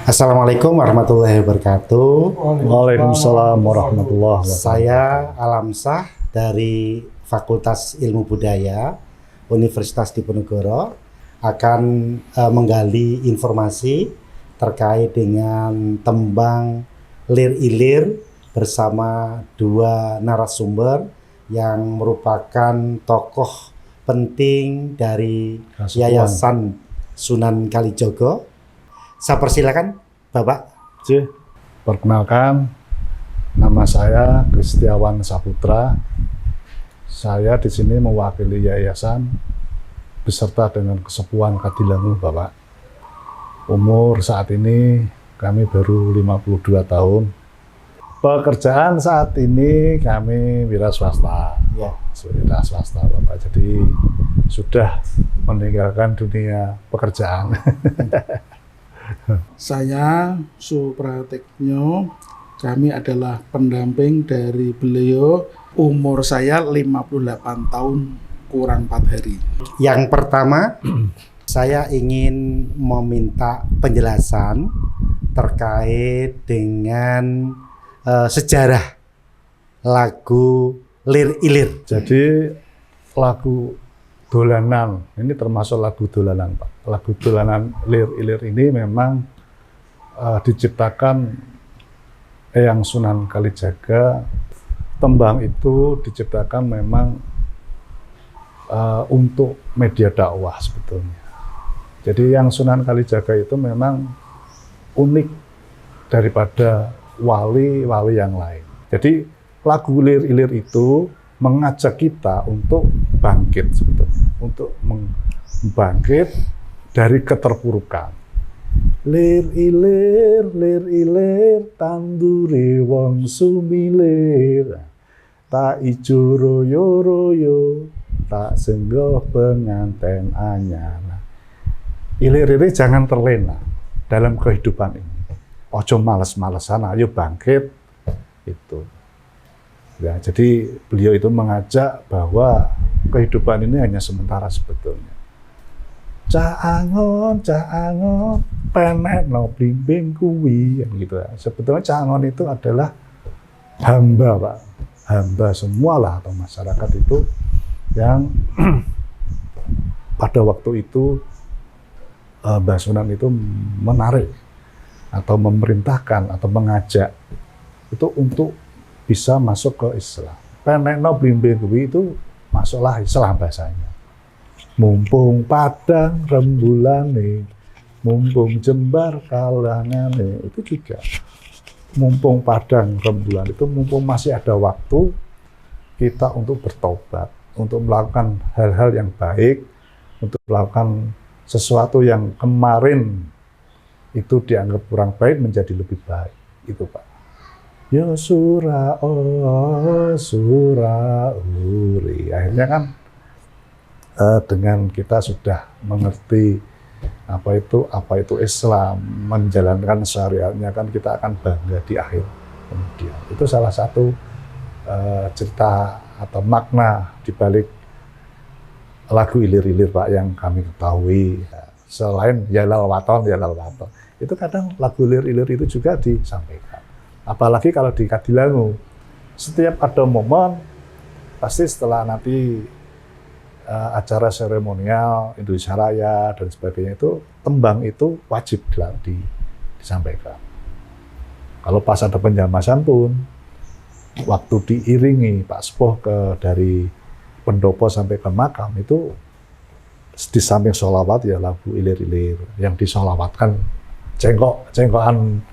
Assalamualaikum warahmatullahi wabarakatuh. Waalaikumsalam warahmatullahi wabarakatuh. Saya Alamsah dari Fakultas Ilmu Budaya Universitas Diponegoro akan menggali informasi terkait dengan tembang Lir Ilir bersama dua narasumber yang merupakan tokoh penting dari Yayasan Sunan Kalijaga. Saya persilakan Bapak. Perkenalkan, nama saya Kristiawan Saputra. Saya di sini mewakili yayasan beserta dengan Kesepuhan Kadilangu, Bapak. Umur saat ini kami baru 52 tahun. Pekerjaan saat ini kami wira swasta. Ya. Wira swasta, Bapak. Jadi sudah meninggalkan dunia pekerjaan. Saya Suprateknyo, kami adalah pendamping dari beliau. Umur saya 58 tahun kurang 4 hari. Yang pertama, saya ingin meminta penjelasan terkait dengan sejarah lagu Lir Ilir. Jadi lagu dolanan, ini termasuk lagu dolanan, Pak. Lagu dolanan Lir Ilir ini memang diciptakan Eyang Sunan Kalijaga. Tembang itu diciptakan memang untuk media dakwah sebetulnya. Jadi Eyang Sunan Kalijaga itu memang unik daripada wali-wali yang lain. Jadi lagu Lir Ilir itu mengajak kita untuk bangkit sebetulnya, untuk bangkit dari keterpurukan. Lir ilir tandure wong sumilir, tak ijo royo tak senggoh penganten anyar. Ilir jangan terlena dalam kehidupan ini. Ojo males-malesan, ayo bangkit. Itu. Ya, jadi beliau itu mengajak bahwa kehidupan ini hanya sementara sebetulnya. Cak angon, penek no blimbing kuwi, gitu. Sebetulnya Cak Angon itu adalah hamba, Pak. Hamba semualah atau masyarakat itu yang pada waktu itu Mbah Sunan itu menarik atau memerintahkan atau mengajak itu untuk bisa masuk ke Islam. Penekno blimbing kuwi itu masuklah Islam bahasanya. Mumpung padang rembulane, mumpung jembar kalangane, itu juga. Mumpung padang rembulan itu mumpung masih ada waktu kita untuk bertobat, untuk melakukan hal-hal yang baik, untuk melakukan sesuatu yang kemarin itu dianggap kurang baik menjadi lebih baik. Itu, Pak. Ya surah uri. Akhirnya kan dengan kita sudah mengerti apa itu Islam, menjalankan syariatnya, kan kita akan bangga di akhir kemudian. Itu salah satu cerita atau makna di balik lagu Ilir-Ilir, Pak, yang kami ketahui. Selain Yalal Waton, itu kadang lagu Ilir-Ilir itu juga disampaikan. Apalagi kalau di Kadilangu, setiap ada momen, pasti setelah nanti acara seremonial Indonesia Raya dan sebagainya itu, tembang itu wajib disampaikan. Kalau pas ada penjamasan pun, waktu diiringi Pak Sepuh dari pendopo sampai ke makam, itu di samping sholawat ya lagu Ilir-Ilir, yang disolawatkan cengkokan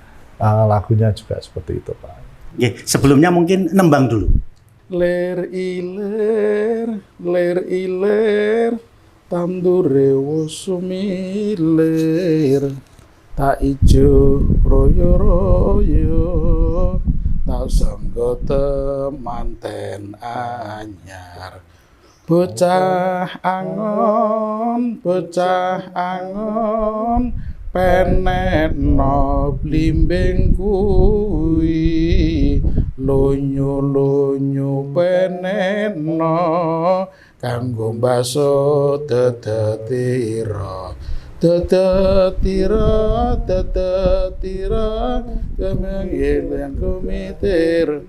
lagunya juga seperti itu, Pak. Oke, sebelumnya mungkin nembang dulu. Lir ilir, tandure wong sumilir, tak ijo royo, tak sanggo temanten anyar. Bocah angon, penekno blimbing kuwi, lonyo penekno kanggo mbaso dedetira. Tetetira kemengil yang kumitir.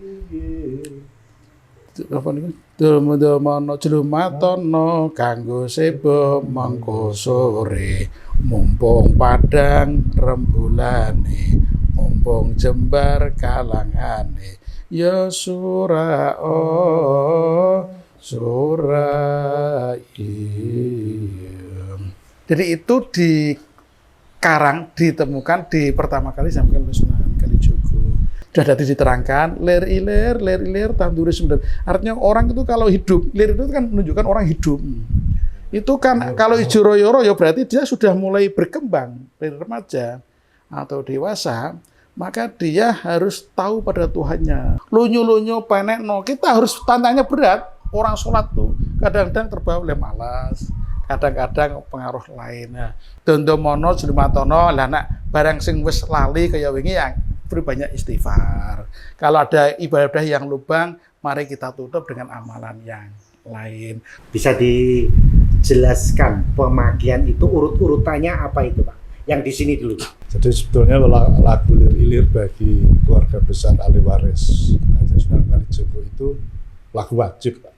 Apa niku? Demono jlumatono kanggo sebo mangko sore. Mumpung padang rembulane, mumpung jembar kalangane. Ya surah Jadi itu ditemukan di pertama kali sampai Sunan Kalijogo. Sudah tadi diterangkan lir ilir tanduri sembilan. Artinya orang itu kalau hidup, lir itu kan menunjukkan orang hidup. Itu kan kalau ijo royo berarti dia sudah mulai berkembang dari remaja atau dewasa, maka dia harus tahu pada Tuhannya. Lunyu penekno, kita harus tantanya berat. Orang sholat tuh kadang-kadang terbawa oleh malas, kadang-kadang pengaruh lainnya. Dondomono jlumatono lah nak barang sing wis lali kaya wingi yang banyak istighfar. Kalau ada ibadah yang lubang, mari kita tutup dengan amalan yang lain. Bisa dijelaskan pemakaian itu urut-urutannya apa itu, Pak? Yang di sini dulu. Jadi sebetulnya lagu Lir Ilir bagi keluarga besar ahli waris Kanjeng Sunan Kalijogo itu lagu wajib, Pak.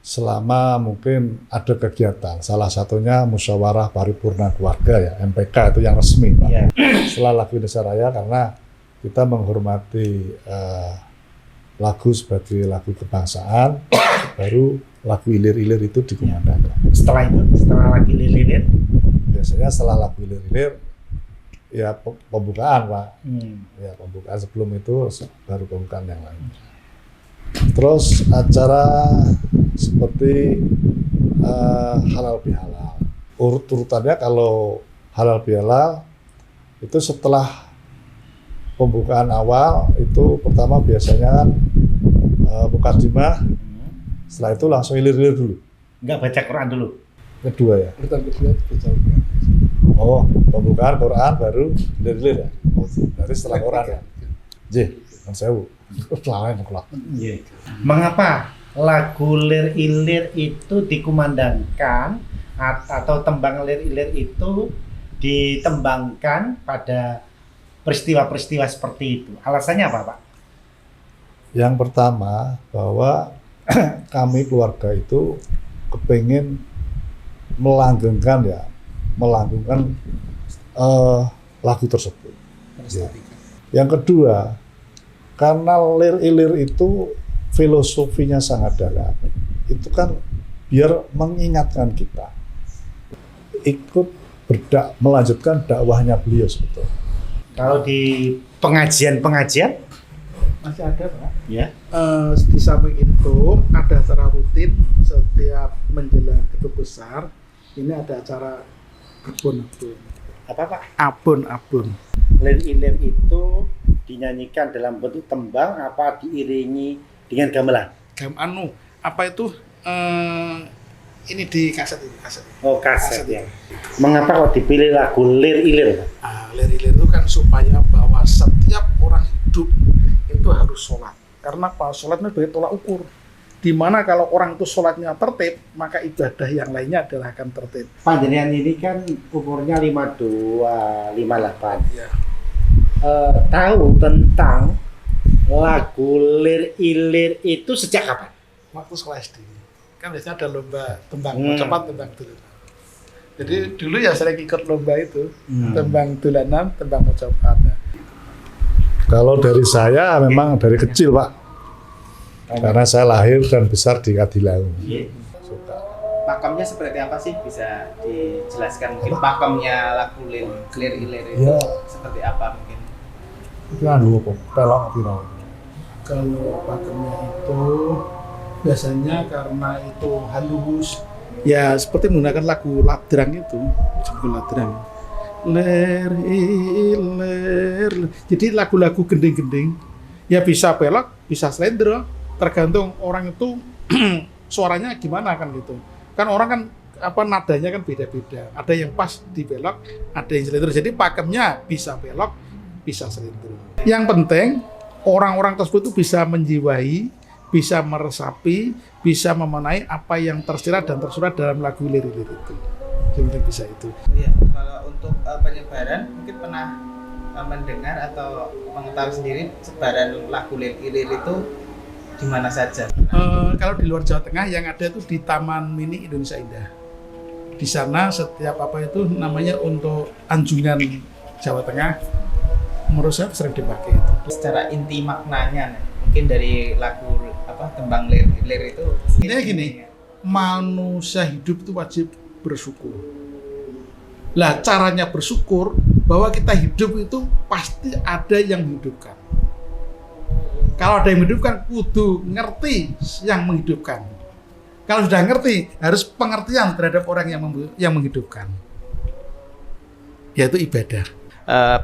Selama mungkin ada kegiatan, salah satunya musyawarah paripurna keluarga ya, MPK itu yang resmi, Pak. Ya. Setelah lagu Indonesia Raya karena kita menghormati lagu sebagai lagu kebangsaan, baru lagu Ilir-Ilir itu dikumandangkan. Setelah lagi lilir, Biasanya setelah lagu Ilir-Ilir ya pembukaan, Pak. Ya pembukaan, sebelum itu baru pembukaan yang lain. Terus acara seperti halal bihalal. Urut-urutannya kalau halal bihalal itu setelah pembukaan awal itu pertama biasanya kan mukadimah, setelah itu langsung ilir-ilir dulu. nggak baca Quran dulu. Kedua ya. Urutan kedua baca Quran. Oh, pembukaan Quran baru ilir-ilir ya. Oh, dari setelah Quran ya. Kan sewu. Lain kelak. Iya. Mengapa lagu Lir Ilir itu dikumandangkan atau tembang Lir Ilir itu ditembangkan pada peristiwa-peristiwa seperti itu? Alasannya apa, Pak? Yang pertama bahwa kami keluarga itu kepingin melanggengkan lagu tersebut. Ya. Yang kedua, karena Lir Ilir itu filosofinya sangat dalam. Itu kan biar mengingatkan kita ikut melanjutkan dakwahnya beliau sebetulnya. Kalau di pengajian-pengajian Masih ada, Pak. ya. Di samping itu ada acara rutin setiap menjelang Kedua Besar. Ini ada acara abon-abon. Apa, Pak? Abon-abon. Lir Ilir itu dinyanyikan dalam bentuk tembang apa diiringi dengan gamelan? Apa itu? Ini di kaset ini, kaset. Oh, kaset ya. Mengapa kok dipilih lagu Lir Ilir? Lir Ilir itu kan supaya bahwa setiap orang hidup itu harus sholat. Karena apa? Sholatnya sebagai tolak ukur. Dimana kalau orang itu sholatnya tertib, maka ibadah yang lainnya adalah akan tertib. Panjenengan ini kan umurnya 52, 58. Ya. Tahu tentang lagu Lir Ilir itu sejak kapan? Waktu sekolah SD. Kan biasanya ada lomba tembang cepat, tembang dolanan. Jadi dulu ya sering ikut lomba itu, tembang dolanan, tembang cepat. Kalau dari saya memang dari kecil, Pak. Karena saya lahir dan besar di Kadilangu. Pakamnya seperti apa sih? Bisa dijelaskan mungkin pakamnya lagu Lir Ilir itu Ya. seperti apa mungkin? Itu anu apa? Pelok piro. Kalau pakemnya itu biasanya karena itu halus, ya seperti menggunakan lagu ladrang itu, lagu ladrang. Lir Ilir. Jadi lagu-lagu gending-gending, ya bisa pelok, bisa slendro, tergantung orang itu suaranya gimana kan gitu. Kan orang kan nadanya kan beda-beda. Ada yang pas di belok, ada yang slendro. Jadi pakemnya bisa belok, bisa slendro. Yang penting orang-orang tersebut itu bisa menjiwai, bisa meresapi, bisa memenai apa yang tersirat dan tersurat dalam lagu Lir Ilir itu. yang penting bisa itu. Iya, kalau untuk penyebaran mungkin pernah mendengar atau mengetahui sendiri sebaran lagu Lir Ilir itu di mana saja? Kalau di luar Jawa Tengah yang ada itu di Taman Mini Indonesia Indah. Di sana setiap apa itu namanya untuk anjungan Jawa Tengah, menurut saya sering dipakai itu. Secara inti maknanya, mungkin dari lagu tembang Lir Ilir itu. Intinya gini, manusia hidup itu wajib bersyukur. Lah caranya bersyukur bahwa kita hidup itu pasti ada yang menghidupkan. Kalau ada yang menghidupkan, kudu ngerti yang menghidupkan. Kalau sudah ngerti, harus pengertian terhadap orang yang menghidupkan. Yaitu ibadah.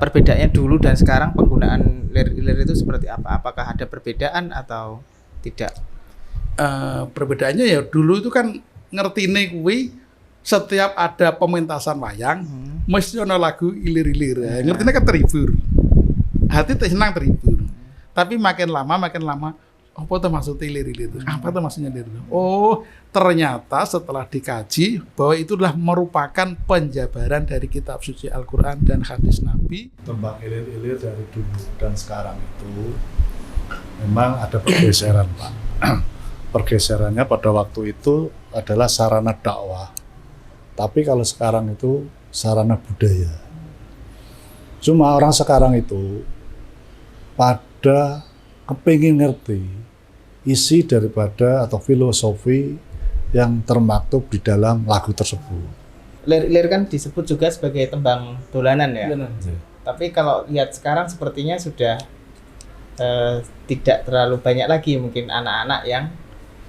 Perbedaannya dulu dan sekarang penggunaan Lir Ilir itu seperti apa? Apakah ada perbedaan atau tidak? Perbedaannya ya dulu itu kan ngertine kuwi setiap ada pementasan wayang mesti ana lagu ilir-ilir. Ngertine kan terhibur. Hati senang terhibur. Tapi makin lama apa tuh maksud ilir-ilir itu? Apa tuh maksudnya ilir? Oh, ternyata setelah dikaji bahwa itulah merupakan penjabaran dari kitab suci Al-Qur'an dan hadis Nabi. Tembang ilir-ilir dari dulu dan sekarang itu memang ada pergeseran, Pak. Pergeserannya pada waktu itu adalah sarana dakwah. Tapi kalau sekarang itu sarana budaya. Cuma orang sekarang itu pada kepingin ngerti isi daripada atau filosofi yang termaktub di dalam lagu tersebut. Lir Ilir kan disebut juga sebagai tembang dolanan ya. Benar. Tapi kalau lihat sekarang sepertinya sudah tidak terlalu banyak lagi mungkin anak-anak yang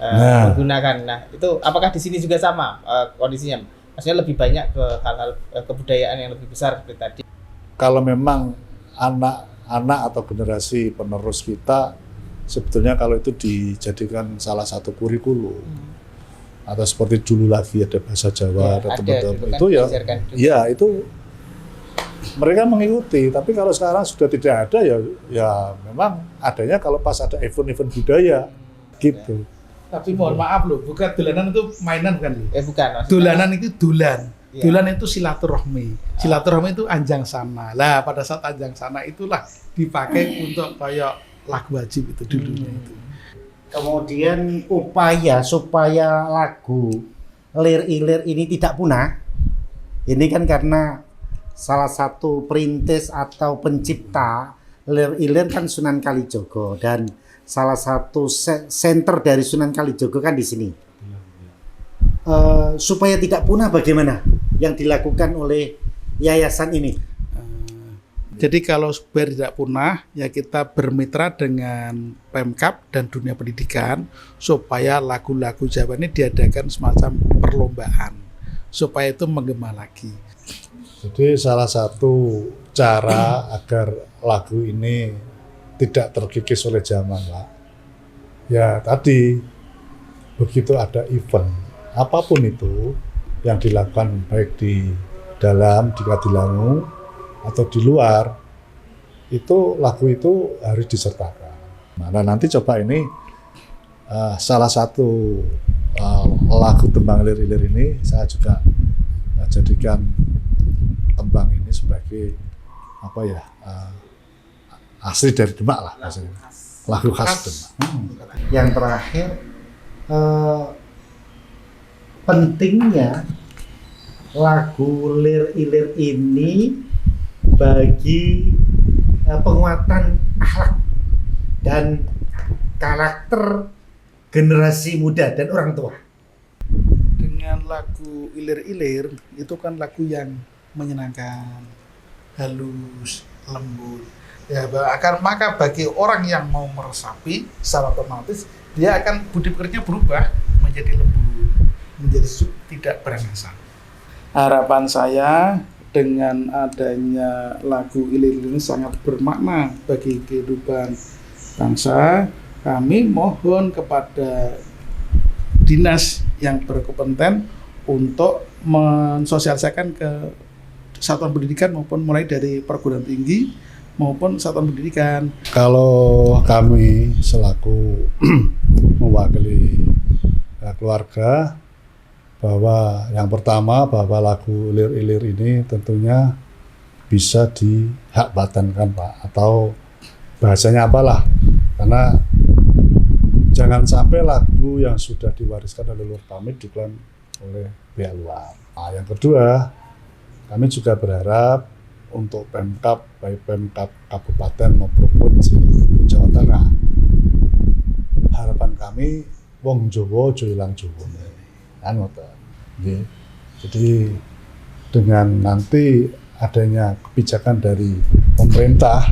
menggunakan. Nah, itu apakah di sini juga sama kondisinya? Maksudnya lebih banyak ke hal-hal kebudayaan yang lebih besar seperti tadi. Kalau memang anak-anak atau generasi penerus kita sebetulnya kalau itu dijadikan salah satu kurikulum atau seperti dulu lagi ada bahasa Jawa Ya, atau ada, itu ya, diajarkan juga. ya itu mereka mengikuti. Tapi kalau sekarang sudah tidak ada ya memang adanya kalau pas ada event-event budaya gitu. Tapi mohon maaf loh, bukan dolanan itu mainan bukan? Bukan. Dolanan itu dolan. Iya. Dolan itu silaturahmi. Silaturahmi itu anjang sana. Lah pada saat anjang sana itulah dipakai untuk kayak lagu wajib itu dulunya itu. Kemudian upaya supaya lagu Lir Ilir ini tidak punah, ini kan karena salah satu perintis atau pencipta Lir Ilir kan Sunan Kalijogo, dan salah satu center dari Sunan Kalijogo kan di sini. Supaya tidak punah bagaimana yang dilakukan oleh yayasan ini? Jadi kalau biar tidak punah, ya kita bermitra dengan Pemkab dan dunia pendidikan supaya lagu-lagu Jawa ini diadakan semacam perlombaan supaya itu menggema lagi. Jadi salah satu cara agar lagu ini tidak terkikis oleh zaman, Pak. Ya tadi begitu ada event apapun itu yang dilakukan baik di dalam di Kadilangu atau di luar, itu lagu itu harus disertakan. Nah nanti coba ini salah satu lagu tembang Lir Ilir ini saya juga jadikan tembang ini sebagai apa ya asli dari Demak lah maksudnya. Lagu khas Demak. Yang terakhir, pentingnya lagu Lir Ilir ini bagi penguatan akhlak dan karakter generasi muda dan orang tua. Dengan lagu Ilir-Ilir itu kan lagu yang menyenangkan, halus, lembut. Ya, maka bagi orang yang mau meresapi secara otomatis dia akan budi pekertinya berubah menjadi lembut, menjadi tidak berangasan. Harapan saya dengan adanya lagu Ilir ini sangat bermakna bagi kehidupan bangsa. Kami mohon kepada dinas yang berkompeten untuk mensosialisasikan ke satuan pendidikan maupun mulai dari perguruan tinggi maupun satuan pendidikan. Kalau kami selaku mewakili keluarga bahwa yang pertama bahwa lagu Ilir-Ilir ini tentunya bisa dihakbatankan Pak, atau bahasanya apalah, karena jangan sampai lagu yang sudah diwariskan oleh leluhur kami diklaim oleh pihak luar. Nah, yang kedua, kami juga berharap untuk Pemkab, baik Pemkab Kabupaten maupun Provinsi Jawa Tengah, harapan kami wong Jawa aja ilang Jawane. Kan ngoten. Nggih. Jadi dengan nanti adanya kebijakan dari pemerintah,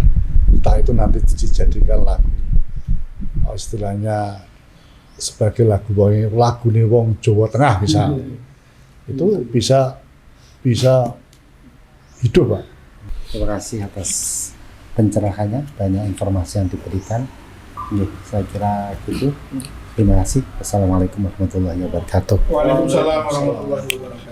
entah itu nanti dijadikan lagu istilahnya sebagai lagu nih wong Jawa Tengah misalnya, itu bisa hidup Pak. Terima kasih atas pencerahannya, banyak informasi yang diberikan. Saya kira gitu. Terima kasih. Assalamualaikum warahmatullahi wabarakatuh. Waalaikumsalam warahmatullahi wabarakatuh.